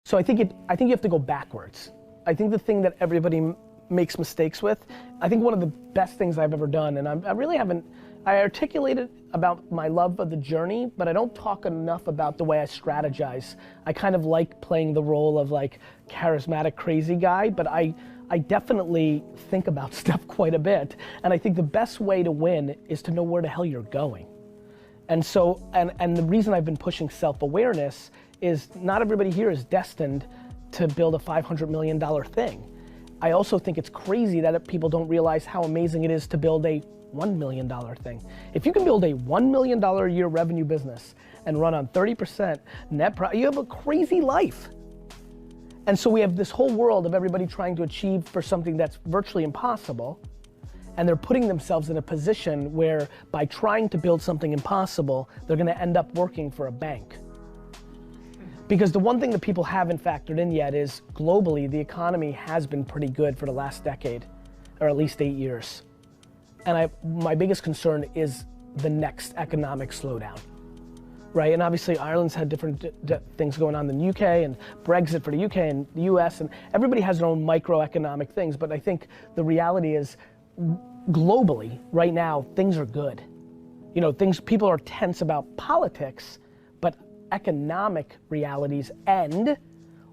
So I think you have to go backwards. I think the thing that everybody makes mistakes with, I think one of the best things I've ever done, and I really haven't, I articulated about my love of the journey, but I don't talk enough about the way I strategize. I kind of like playing the role of like charismatic crazy guy, but I definitely think about stuff quite a bit. And I think the best way to win is to know where the hell you're going. And so, and the reason I've been pushing self-awareness is not everybody here is destined to build a $500 million thing. I also think it's crazy that people don't realize how amazing it is to build a $1 million thing. If you can build a $1 million a year revenue business and run on 30% net profit, you have a crazy life. And so we have this whole world of everybody trying to achieve for something that's virtually impossible, and they're putting themselves in a position where by trying to build something impossible, they're gonna end up working for a bank. Because the one thing that people haven't factored in yet is globally, the economy has been pretty good for the last decade, or at least 8 years. And my biggest concern is the next economic slowdown, right? And obviously Ireland's had different things going on than the UK, and Brexit for the UK and the US, and everybody has their own microeconomic things, but I think the reality is globally, right now, things are good. You know, people are tense about politics, but economic realities and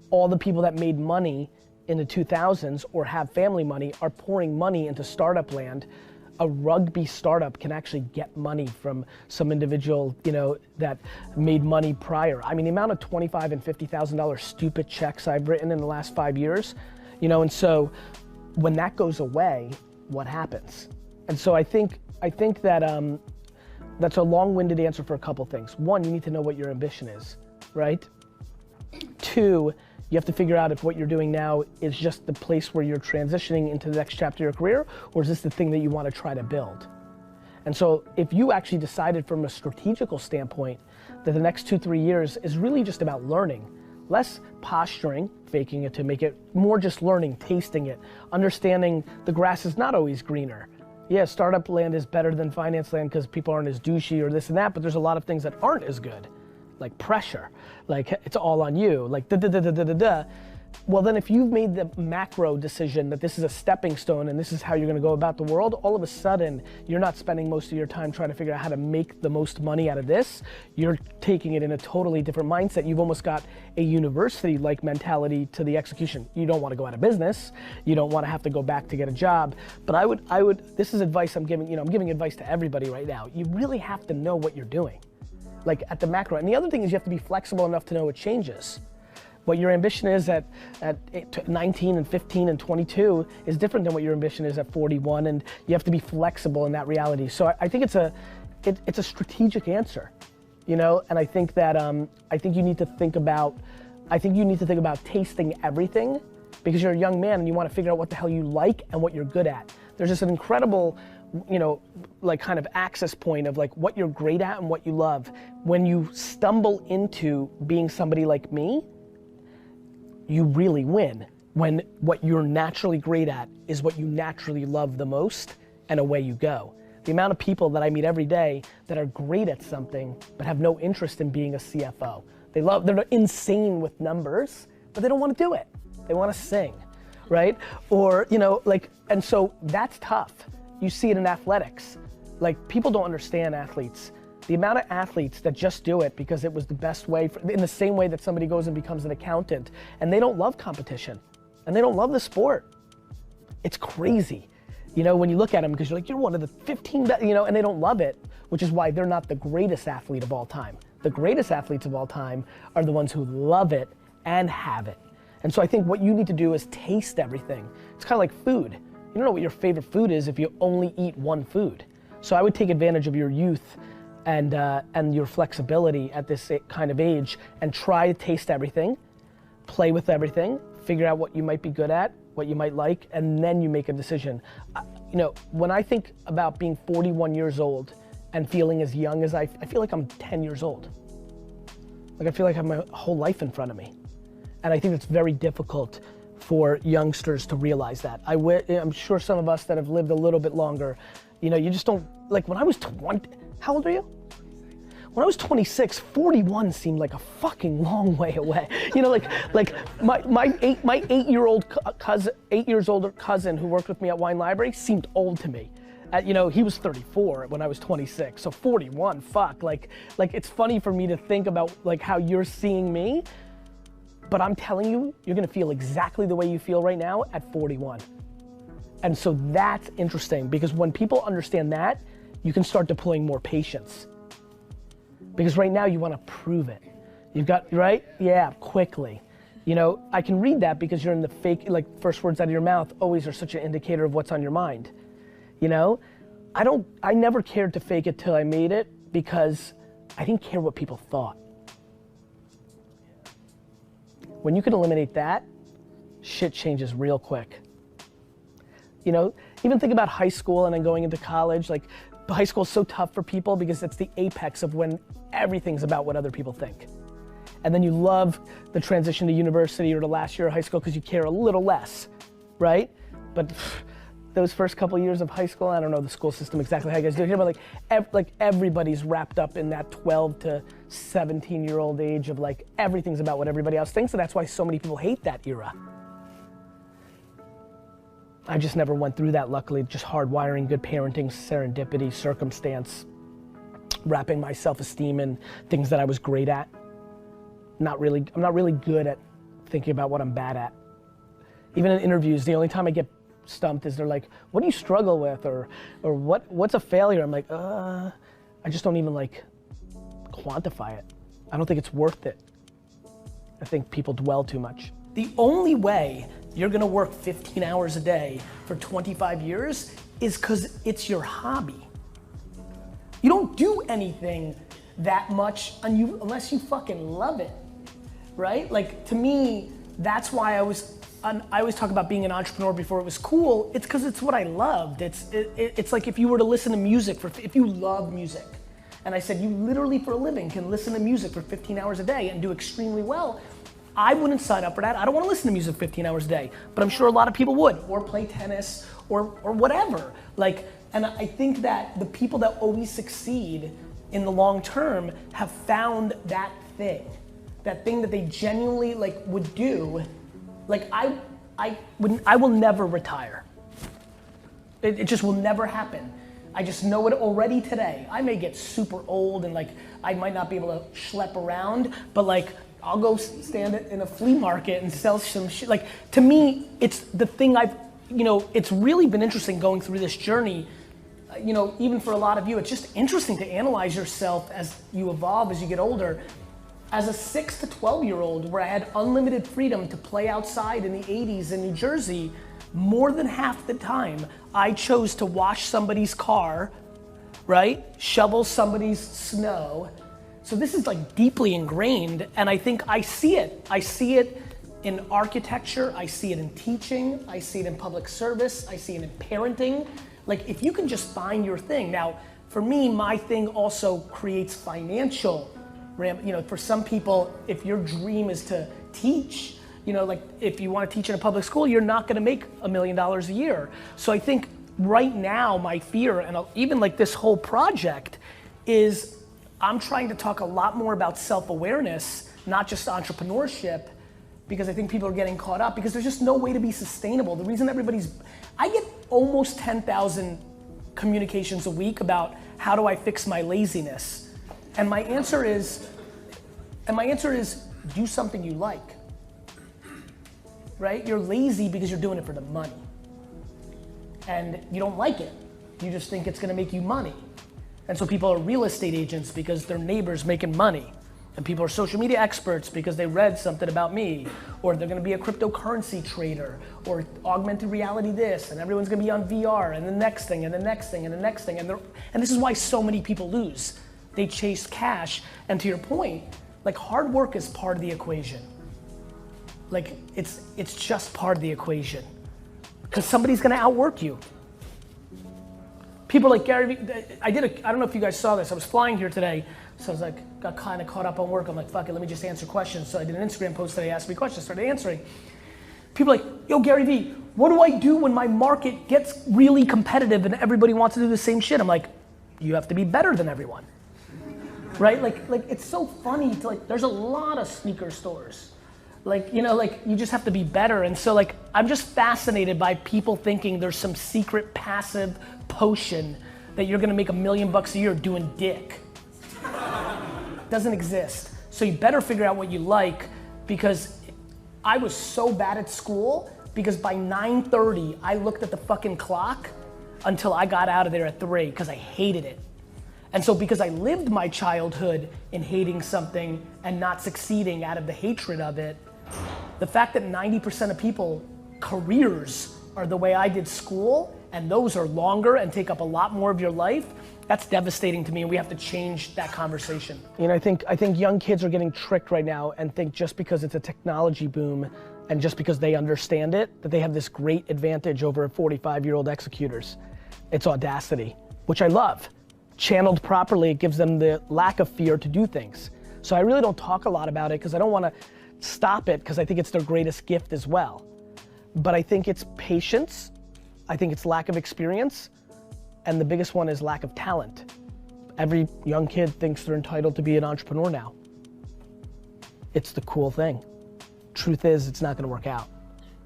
all the people that made money in the 2000s or have family money are pouring money into startup land. A rugby startup can actually get money from some individual, you know, that made money prior. I mean, the amount of $25,000 and $50,000 stupid checks I've written in the last 5 years, you know, and so when that goes away, what happens? And so I think that that's a long-winded answer for a couple things. One, you need to know what your ambition is, right? Two, you have to figure out if what you're doing now is just the place where you're transitioning into the next chapter of your career, or is this the thing that you want to try to build? And so if you actually decided from a strategical standpoint that the next 2-3 years is really just about learning, less posturing, faking it to make it, more just learning, tasting it, understanding the grass is not always greener. Yeah, startup land is better than finance land because people aren't as douchey or this and that, but there's a lot of things that aren't as good. Like pressure, like it's all on you, like da-da-da-da-da-da. Well then if you've made the macro decision that this is a stepping stone and this is how you're gonna go about the world, all of a sudden you're not spending most of your time trying to figure out how to make the most money out of this. You're taking it in a totally different mindset. You've almost got a university-like mentality to the execution. You don't wanna go out of business. You don't wanna have to go back to get a job. But I would, this is advice I'm giving, you know, I'm giving advice to everybody right now. You really have to know what you're doing, like at the macro. And the other thing is you have to be flexible enough to know it changes. What your ambition is at 19 and 15 and 22 is different than what your ambition is at 41, and you have to be flexible in that reality. So I think it's a strategic answer, you know. And I think that I think you need to think about tasting everything, because you're a young man and you want to figure out what the hell you like and what you're good at. There's just an incredible, you know, like kind of access point of like what you're great at and what you love. When you stumble into being somebody like me, you really win when what you're naturally great at is what you naturally love the most, and away you go. The amount of people that I meet every day that are great at something but have no interest in being a CFO. They're insane with numbers, but they don't want to do it. They want to sing, right? Or, you know, like, and so that's tough. You see it in athletics. Like, people don't understand athletes. The amount of athletes that just do it because it was the best way, in the same way that somebody goes and becomes an accountant, and they don't love competition, and they don't love the sport. It's crazy, you know, when you look at them, because you're like, you're one of the 15 best, you know, and they don't love it, which is why they're not the greatest athlete of all time. The greatest athletes of all time are the ones who love it and have it. And so I think what you need to do is taste everything. It's kind of like food. You don't know what your favorite food is if you only eat one food. So I would take advantage of your youth and your flexibility at this kind of age, and try to taste everything, play with everything, figure out what you might be good at, what you might like, and then you make a decision. You know, when I think about being 41 years old and feeling as young as I feel like I'm 10 years old. Like I feel like I have my whole life in front of me. And I think it's very difficult for youngsters to realize that. I'm sure some of us that have lived a little bit longer, you know, you just don't, like when I was 20, how old are you? when I was 26, 41 seemed like a fucking long way away. You know, like my 8-year-old cousin, 8 years older cousin who worked with me at Wine Library seemed old to me. You know, he was 34 when I was 26, so 41, fuck. Like it's funny for me to think about like how you're seeing me, but I'm telling you, you're gonna feel exactly the way you feel right now at 41. And so that's interesting, because when people understand that, you can start deploying more patience. Because right now you wanna prove it. You've got, right? Yeah, quickly. You know, I can read that because you're in the fake, like first words out of your mouth always are such an indicator of what's on your mind. You know, I never cared to fake it till I made it because I didn't care what people thought. When you can eliminate that, shit changes real quick. You know, even think about high school and then going into college. Like, high school is so tough for people because it's the apex of when everything's about what other people think. And then you love the transition to university or the last year of high school because you care a little less, right? But those first couple years of high school, I don't know the school system exactly how you guys do it here, but like everybody's wrapped up in that 12 to 17-year-old age of like everything's about what everybody else thinks, and that's why so many people hate that era. I just never went through that, luckily. Just hardwiring, good parenting, serendipity, circumstance, wrapping my self-esteem in things that I was great at. I'm not really good at thinking about what I'm bad at. Even in interviews, the only time I get stumped is they're like, what do you struggle with, or what's a failure? I'm like, I just don't even like quantify it. I don't think it's worth it. I think people dwell too much. The only way you're gonna work 15 hours a day for 25 years is because it's your hobby. You don't do anything that much unless you fucking love it, right? Like, to me, that's why I always talk about being an entrepreneur before it was cool. It's because it's what I loved. It's like if you were to listen to music if you love music, and I said you literally for a living can listen to music for 15 hours a day and do extremely well, I wouldn't sign up for that. I don't want to listen to music 15 hours a day, but I'm sure a lot of people would, or play tennis, or whatever. Like, and I think that the people that always succeed in the long term have found that thing that they genuinely like would do. Like I will never retire. It just will never happen. I just know it already today. I may get super old and like I might not be able to schlep around, but like I'll go stand in a flea market and sell some shit. Like, to me, it's the thing it's really been interesting going through this journey. Even for a lot of you, it's just interesting to analyze yourself as you evolve, as you get older. As a 6 to 12-year-old, where I had unlimited freedom to play outside in the 80s in New Jersey, more than half the time, I chose to wash somebody's car, right? Shovel somebody's snow. So this is like deeply ingrained, and I think I see it. I see it in architecture, I see it in teaching, I see it in public service, I see it in parenting. Like, if you can just find your thing. Now, for me, my thing also creates financial for some people, if your dream is to teach, like if you want to teach in a public school, you're not going to make $1 million a year. So I think right now my fear, and even like this whole project, is I'm trying to talk a lot more about self-awareness, not just entrepreneurship, because I think people are getting caught up because there's just no way to be sustainable. The reason I get almost 10,000 communications a week about how do I fix my laziness. And my answer is do something you like, right? You're lazy because you're doing it for the money. And you don't like it. You just think it's gonna make you money. And so people are real estate agents because their neighbor's making money. And people are social media experts because they read something about me. Or they're gonna be a cryptocurrency trader, or augmented reality this, and everyone's gonna be on VR, and the next thing, and the next thing, and the next thing. And this is why so many people lose. They chase cash, and to your point, like, hard work is part of the equation. Like, it's just part of the equation. Because somebody's gonna outwork you. People like Gary Vee, I don't know if you guys saw this, I was flying here today, so I was like, got kind of caught up on work. I'm like, fuck it, let me just answer questions. So I did an Instagram post today, asked me questions, started answering. People are like, yo, Gary Vee, what do I do when my market gets really competitive and everybody wants to do the same shit? I'm like, you have to be better than everyone. right? Like it's so funny to like, there's a lot of sneaker stores. Like, you know, like you just have to be better. And so like, I'm just fascinated by people thinking there's some secret passive potion that you're gonna make $1 million a year doing dick. Doesn't exist. So you better figure out what you like, because I was so bad at school because by 9:30, I looked at the fucking clock until I got out of there at 3 because I hated it. And so because I lived my childhood in hating something and not succeeding out of the hatred of it, the fact that 90% of people, careers are the way I did school, and those are longer and take up a lot more of your life, that's devastating to me, and we have to change that conversation. You know, I think young kids are getting tricked right now and think just because it's a technology boom and just because they understand it, that they have this great advantage over 45-year-old executors. It's audacity, which I love. Channeled properly, it gives them the lack of fear to do things. So I really don't talk a lot about it because I don't want to stop it, because I think it's their greatest gift as well. But I think it's patience, I think it's lack of experience, and the biggest one is lack of talent. Every young kid thinks they're entitled to be an entrepreneur now. It's the cool thing. Truth is, it's not gonna work out.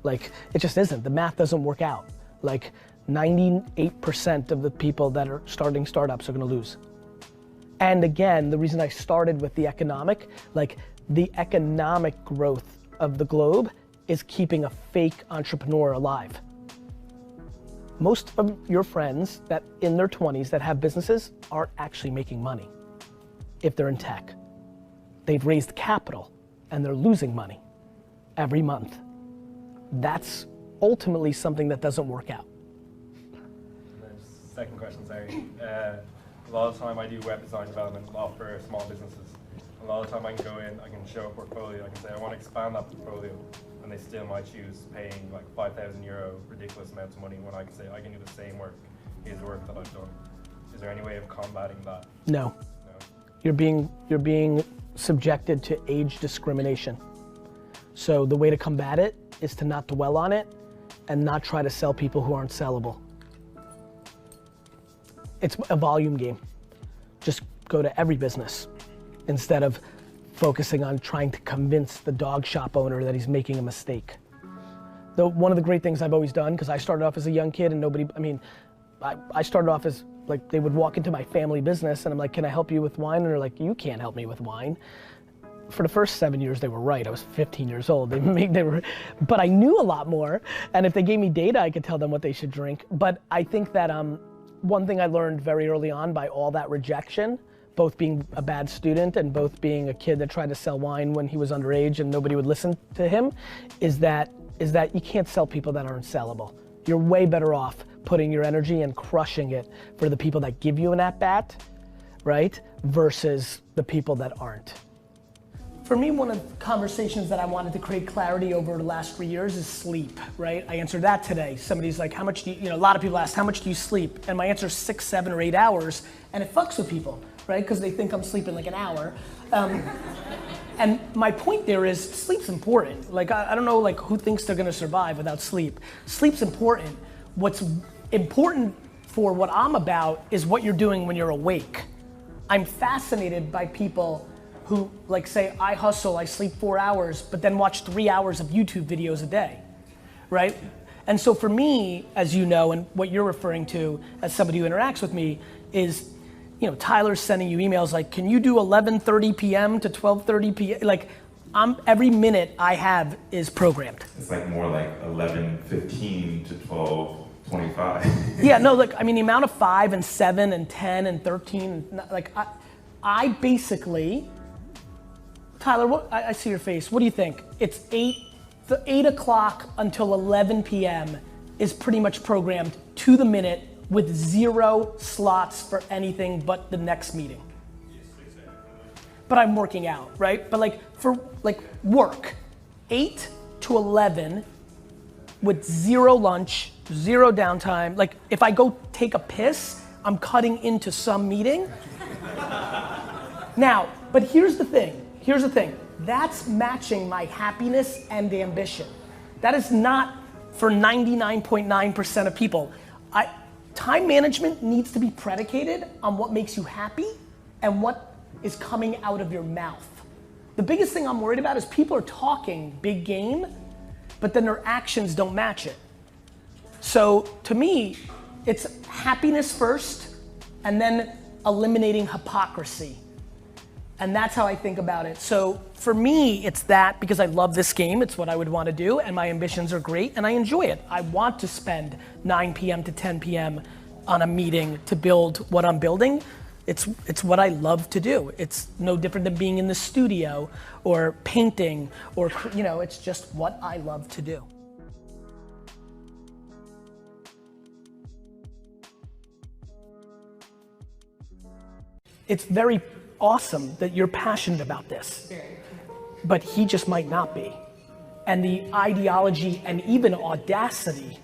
Like, it just isn't. The math doesn't work out. Like, 98% of the people that are starting startups are gonna lose. And again, the reason I started with the economic growth of the globe is keeping a fake entrepreneur alive. Most of your friends that in their 20s that have businesses aren't actually making money if they're in tech. They've raised capital and they're losing money every month. That's ultimately something that doesn't work out. Second question, sorry. A lot of the time I do web design development, a lot for small businesses. A lot of the time I can go in, I can show a portfolio, I can say I want to expand that portfolio, and they still might choose paying like €5,000, ridiculous amounts of money, when I can say I can do the same work, here's the work that I've done. Is there any way of combating that? No. You're being subjected to age discrimination. So the way to combat it is to not dwell on it and not try to sell people who aren't sellable. It's a volume game. Just go to every business instead of focusing on trying to convince the dog shop owner that he's making a mistake. One of the great things I've always done, because I started off as a young kid and I started off as like, they would walk into my family business and I'm like, can I help you with wine? And they're like, you can't help me with wine. For the first 7 years, they were right. I was 15 years old. But I knew a lot more. And if they gave me data, I could tell them what they should drink. But I think that one thing I learned very early on by all that rejection, both being a bad student and both being a kid that tried to sell wine when he was underage and nobody would listen to him, is that you can't sell people that aren't sellable. You're way better off putting your energy and crushing it for the people that give you an at-bat, right? Versus the people that aren't. For me, one of the conversations that I wanted to create clarity over the last 3 years is sleep, right? I answered that today. Somebody's like, how much do you, a lot of people ask, how much do you sleep? And my answer is 6, 7, or 8 hours, and it fucks with people, right? Because they think I'm sleeping like an hour. And my point there is, sleep's important. Like, I don't know like who thinks they're gonna survive without sleep. Sleep's important. What's important for what I'm about is what you're doing when you're awake. I'm fascinated by people who like say, I hustle, I sleep 4 hours, but then watch 3 hours of YouTube videos a day, right? And so for me, as you know, and what you're referring to as somebody who interacts with me is, Tyler's sending you emails like, can you do 11:30 p.m. to 12:30 p.m.? Like, every minute I have is programmed. It's like more like 11:15 to 12:25. Yeah, no, look, the amount of 5 and 7 and 10 and 13, like I basically, Tyler, I see your face. What do you think? It's 8 o'clock until 11 p.m. is pretty much programmed to the minute with 0 slots for anything but the next meeting. But I'm working out, right? But for work, 8 to 11 with 0 lunch, 0 downtime. Like if I go take a piss, I'm cutting into some meeting. Now, but here's the thing. That's matching my happiness and ambition. That is not for 99.9% of people. Time management needs to be predicated on what makes you happy and what is coming out of your mouth. The biggest thing I'm worried about is people are talking big game, but then their actions don't match it. So to me, it's happiness first, and then eliminating hypocrisy. And that's how I think about it. So for me, it's that, because I love this game, it's what I would want to do, and my ambitions are great, and I enjoy it. I want to spend 9 p.m. to 10 p.m. on a meeting to build what I'm building. It's what I love to do. It's no different than being in the studio or painting, or, you know, it's just what I love to do. It's very awesome that you're passionate about this, but he just might not be. And the ideology and even audacity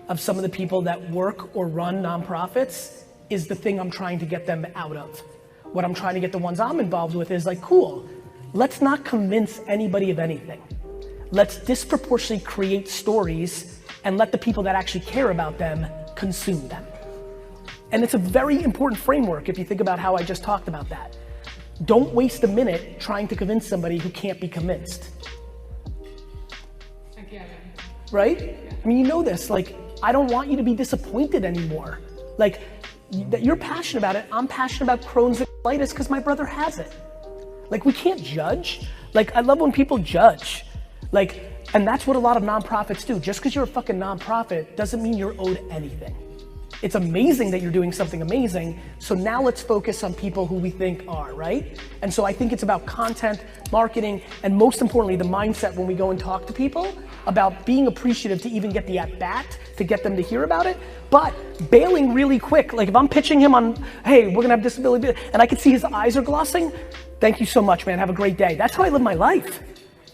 of some of the people that work or run nonprofits is the thing I'm trying to get them out of. What I'm trying to get the ones I'm involved with is like, cool, let's not convince anybody of anything. Let's disproportionately create stories and let the people that actually care about them consume them. And it's a very important framework if you think about how I just talked about that. Don't waste a minute trying to convince somebody who can't be convinced. I get it. Right? Yeah. I mean, you know this, like, I don't want you to be disappointed anymore. Like, that you're passionate about it. I'm passionate about Crohn's and colitis because my brother has it. Like, we can't judge. Like, I love when people judge. Like, and that's what a lot of nonprofits do. Just because you're a fucking nonprofit doesn't mean you're owed anything. It's amazing that you're doing something amazing, so now let's focus on people who we think are, right? And so I think it's about content, marketing, and most importantly, the mindset when we go and talk to people about being appreciative to even get the at-bat, to get them to hear about it, but bailing really quick. Like if I'm pitching him on, hey, we're gonna have disability, and I can see his eyes are glossing, thank you so much, man, have a great day. That's how I live my life.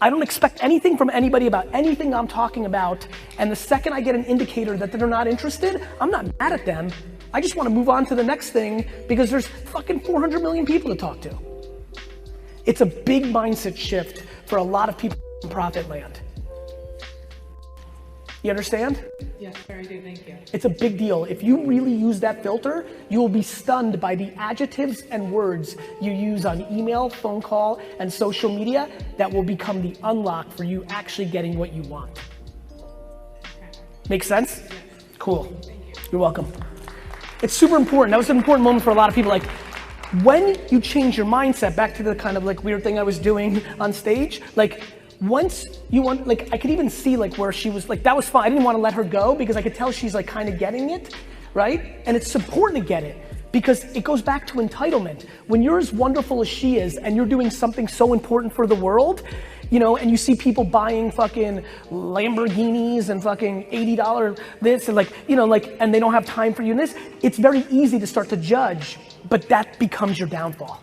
I don't expect anything from anybody about anything I'm talking about, and the second I get an indicator that they're not interested, I'm not mad at them. I just want to move on to the next thing because there's fucking 400 million people to talk to. It's a big mindset shift for a lot of people in profit land. You understand? Yes, very good, thank you. It's a big deal. If you really use that filter, you will be stunned by the adjectives and words you use on email, phone call, and social media that will become the unlock for you actually getting what you want. Okay. Make sense? Yes. Cool. Thank you. You're welcome. It's super important. That was an important moment for a lot of people. Like, when you change your mindset, back to the kind of like weird thing I was doing on stage, like, once you want, like, I could even see like where she was, like, that was fine. I didn't want to let her go because I could tell she's like kind of getting it, right? And it's important to get it because it goes back to entitlement. When you're as wonderful as she is and you're doing something so important for the world, you know, and you see people buying fucking Lamborghinis and fucking $80 this and like, you know, like, and they don't have time for you in this, it's very easy to start to judge, but that becomes your downfall.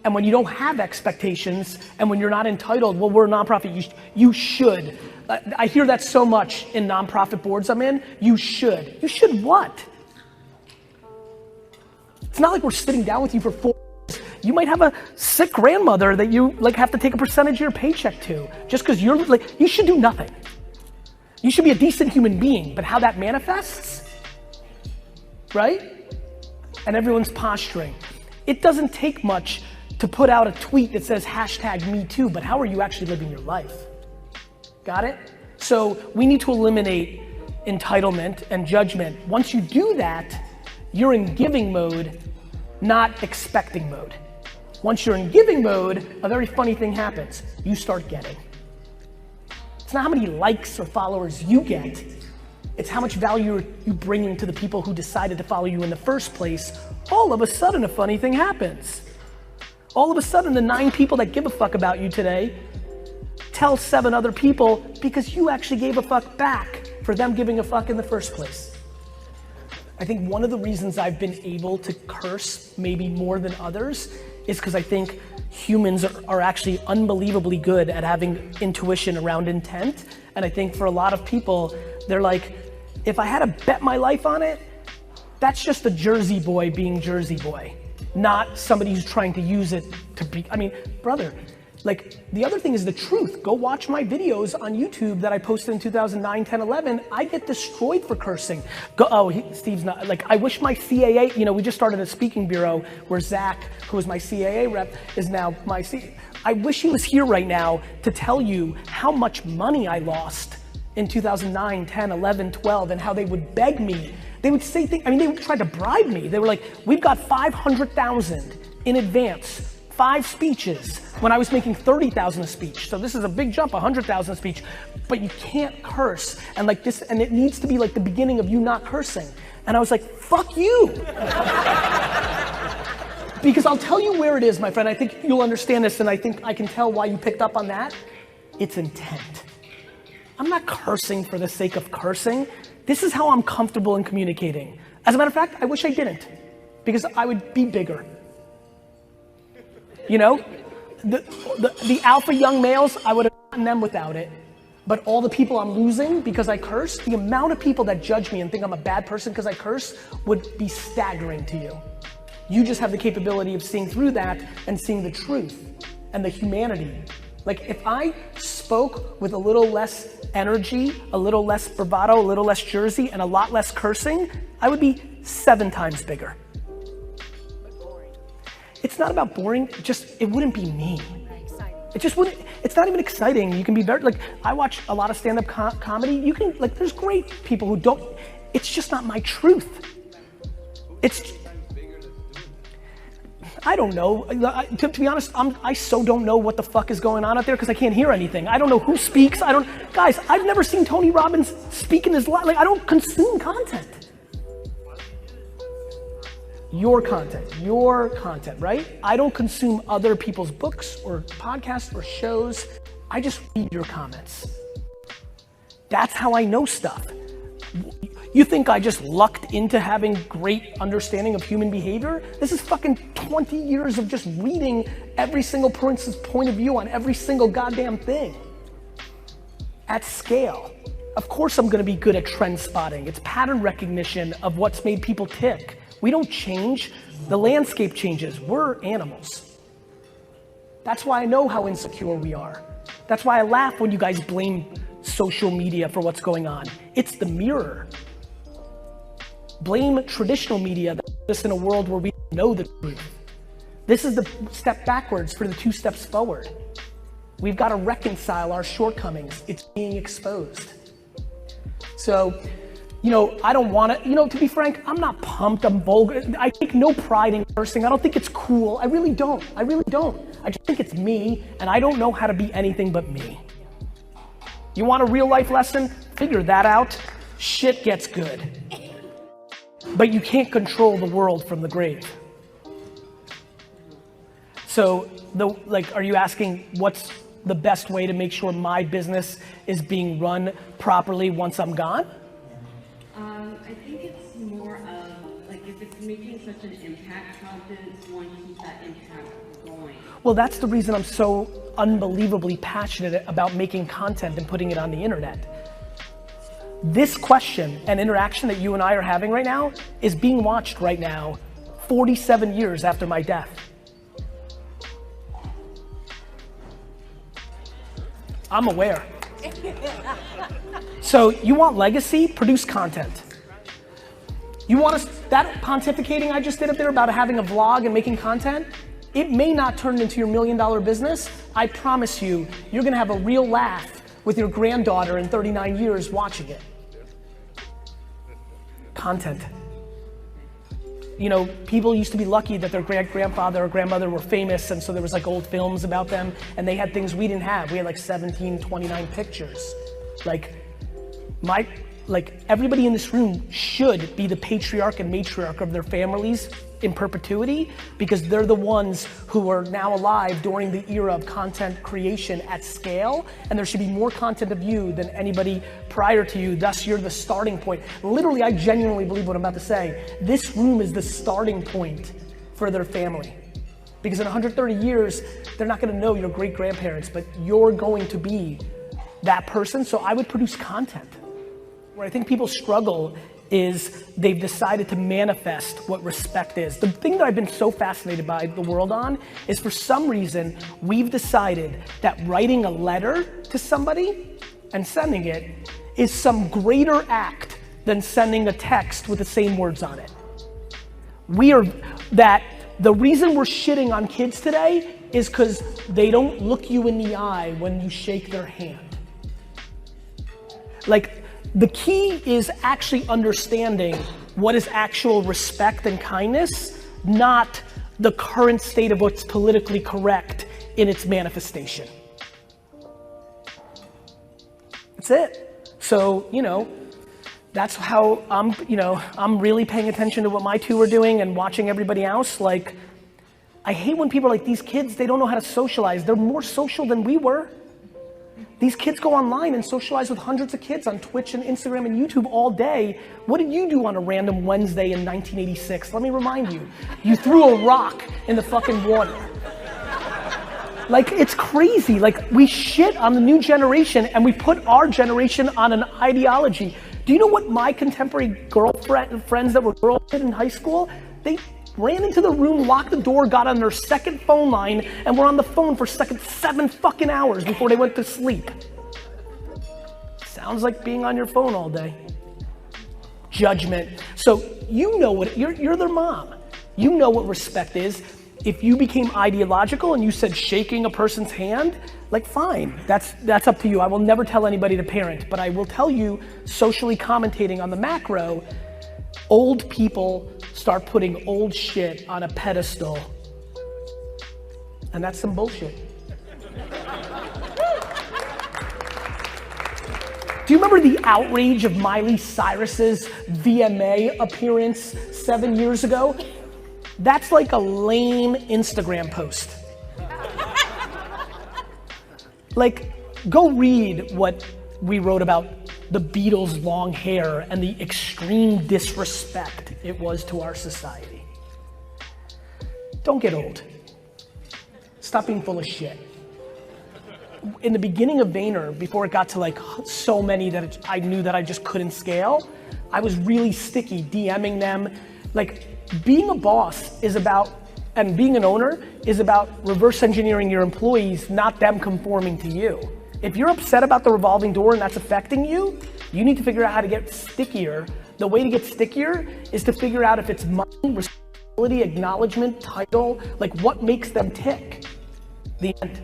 And when you don't have expectations and when you're not entitled, well, we're a nonprofit, you should. I hear that so much in nonprofit boards I'm in. You should. You should what? It's not like we're sitting down with you for 4 years. You might have a sick grandmother that you like have to take a percentage of your paycheck to just because you're like, you should do nothing. You should be a decent human being, but how that manifests, right? And everyone's posturing. It doesn't take much to put out a tweet that says #MeToo, but how are you actually living your life? Got it? So we need to eliminate entitlement and judgment. Once you do that, you're in giving mode, not expecting mode. Once you're in giving mode, a very funny thing happens. You start getting. It's not how many likes or followers you get, it's how much value you bringing to the people who decided to follow you in the first place. All of a sudden, a funny thing happens. All of a sudden, the 9 people that give a fuck about you today tell 7 other people because you actually gave a fuck back for them giving a fuck in the first place. I think one of the reasons I've been able to curse maybe more than others is because I think humans are actually unbelievably good at having intuition around intent. And I think for a lot of people, they're like, if I had to bet my life on it, that's just a Jersey boy being Jersey boy. Not somebody who's trying to use it to be, I mean, brother, Like, the other thing is the truth. Go watch my videos on YouTube that I posted in 2009, 10, 11. I get destroyed for cursing. Steve's not, like, I wish my CAA, you know, we just started a speaking bureau where Zach, who was my CAA rep, is now my I wish he was here right now to tell you how much money I lost in 2009, 10, 11, 12, and how they would beg me. They would say things, I mean, they would try to bribe me. They were like, we've got 500,000 in advance, 5 speeches, when I was making 30,000 a speech. So this is a big jump, 100,000 a speech, but you can't curse. And like this, and it needs to be like the beginning of you not cursing. And I was like, fuck you. Because I'll tell you where it is, my friend. I think you'll understand this, and I think I can tell why you picked up on that. It's intent. I'm not cursing for the sake of cursing. This is how I'm comfortable in communicating. As a matter of fact, I wish I didn't, because I would be bigger. You know, the alpha young males, I would have gotten them without it. But all the people I'm losing because I curse, the amount of people that judge me and think I'm a bad person because I curse would be staggering to you. You just have the capability of seeing through that and seeing the truth and the humanity. Like, if I spoke with a little less energy, a little less bravado, a little less jersey, and a lot less cursing, I would be 7 times bigger. It's not about boring, it wouldn't be me. It just wouldn't, it's not even exciting. You can be very, like, I watch a lot of stand-up comedy. You can, like, there's great people who don't, it's just not my truth. I don't know. To be honest, I so don't know what the fuck is going on out there because I can't hear anything. I don't know who speaks. Guys, I've never seen Tony Robbins speak in his life. Like, I don't consume content. Your content, right? I don't consume other people's books or podcasts or shows. I just read your comments. That's how I know stuff. You think I just lucked into having great understanding of human behavior? This is fucking 20 years of just reading every single person's point of view on every single goddamn thing. At scale. Of course I'm gonna be good at trend spotting. It's pattern recognition of what's made people tick. We don't change, the landscape changes. We're animals. That's why I know how insecure we are. That's why I laugh when you guys blame social media for what's going on. It's the mirror. Blame traditional media that puts us in a world where we know the truth. This is the step backwards for the 2 steps forward. We've got to reconcile our shortcomings. It's being exposed. So, you know, I don't want to, you know, to be frank, I'm not pumped, I'm vulgar. I take no pride in cursing. I don't think it's cool. I really don't. I just think it's me, and I don't know how to be anything but me. You want a real life lesson? Figure that out. Shit gets good. But you can't control the world from the grave. So, are you asking what's the best way to make sure my business is being run properly once I'm gone? I think it's more of, like, if it's making such an impact, how does one keep that impact going? Well, that's the reason I'm so unbelievably passionate about making content and putting it on the internet. This question and interaction that you and I are having right now is being watched right now 47 years after my death. I'm aware. So you want legacy? Produce content. You want that pontificating I just did up there about having a vlog and making content? It may not turn into your $1 million business. I promise you, you're gonna have a real laugh with your granddaughter in 39 years watching it. Content. You know, people used to be lucky that their grandfather or grandmother were famous, and so there was like old films about them, and they had things we didn't have. We had like 17, 29 pictures. Like everybody in this room should be the patriarch and matriarch of their families in perpetuity, because they're the ones who are now alive during the era of content creation at scale, and there should be more content of you than anybody prior to you, thus you're the starting point. Literally, I genuinely believe what I'm about to say. This room is the starting point for their family. Because in 130 years, they're not gonna know your great grandparents, but you're going to be that person, so I would produce content. Where I think people struggle is they've decided to manifest what respect is. The thing that I've been so fascinated by the world on is for some reason, we've decided that writing a letter to somebody and sending it is some greater act than sending a text with the same words on it. The reason we're shitting on kids today is because they don't look you in the eye when you shake their hand. Like, the key is actually understanding what is actual respect and kindness, not the current state of what's politically correct in its manifestation. That's it. So, you know, that's how I'm really paying attention to what my two are doing and watching everybody else. Like, I hate when people are like, these kids, they don't know how to socialize. They're more social than we were. These kids go online and socialize with hundreds of kids on Twitch and Instagram and YouTube all day. What did you do on a random Wednesday in 1986? Let me remind you. You threw a rock in the fucking water. Like, it's crazy. Like, we shit on the new generation and we put our generation on an ideology. Do you know what my contemporary friends that were girls did in high school? They ran into the room, locked the door, got on their second phone line, and were on the phone for 7 fucking hours before they went to sleep. Sounds like being on your phone all day. Judgment. So you know what, you're their mom. You know what respect is. If you became ideological and you said shaking a person's hand, like fine, that's up to you. I will never tell anybody to parent, but I will tell you, socially commentating on the macro, old people start putting old shit on a pedestal. And that's some bullshit. Do you remember the outrage of Miley Cyrus's VMA appearance 7 years ago? That's like a lame Instagram post. Like, go read what we wrote about the Beatles' long hair and the extreme disrespect it was to our society. Don't get old. Stop being full of shit. In the beginning of Vayner, before it got to like so many that I knew that I just couldn't scale, I was really sticky, DMing them. Like, being a boss is about, and being an owner is about reverse engineering your employees, not them conforming to you. If you're upset about the revolving door and that's affecting you, you need to figure out how to get stickier. The way to get stickier is to figure out if it's money, responsibility, acknowledgement, title, like what makes them tick. The end.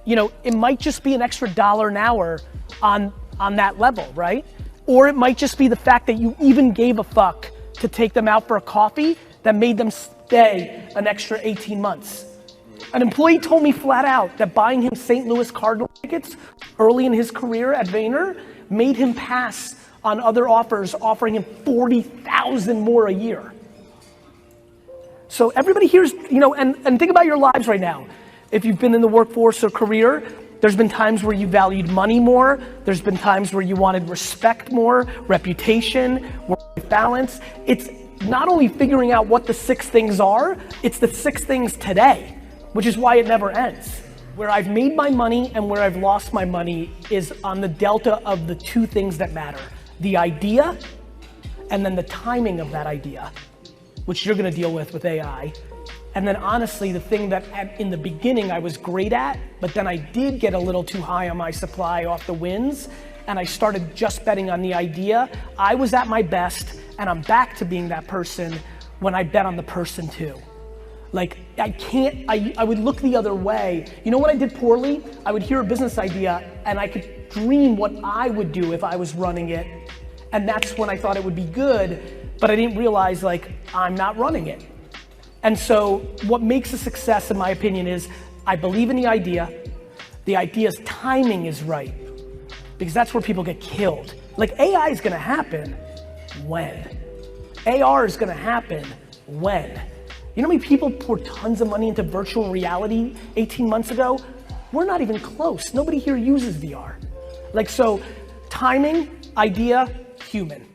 You know, it might just be an extra $1 an hour on that level, right? Or it might just be the fact that you even gave a fuck to take them out for a coffee that made them stay an extra 18 months. An employee told me flat out that buying him St. Louis Cardinal tickets early in his career at Vayner made him pass on other offers offering him $40,000 more a year. So everybody here's, you know, and think about your lives right now. If you've been in the workforce or career, there's been times where you valued money more. There's been times where you wanted respect more, reputation, work-life balance. It's not only figuring out what the 6 things are, it's the 6 things today, which is why it never ends. Where I've made my money and where I've lost my money is on the delta of the 2 things that matter. The idea and then the timing of that idea, which you're gonna deal with AI. And then honestly, the thing that in the beginning I was great at, but then I did get a little too high on my supply off the wins, and I started just betting on the idea. I was at my best, and I'm back to being that person when I bet on the person too. Like, I would look the other way. You know what I did poorly? I would hear a business idea, and I could dream what I would do if I was running it, and that's when I thought it would be good, but I didn't realize, like, I'm not running it. And so what makes a success, in my opinion, is I believe in the idea's timing is right, because that's where people get killed. Like, AI is gonna happen when? AR is gonna happen when? You know how many people poured tons of money into virtual reality 18 months ago? We're not even close. Nobody here uses VR. Like, so timing, idea, human.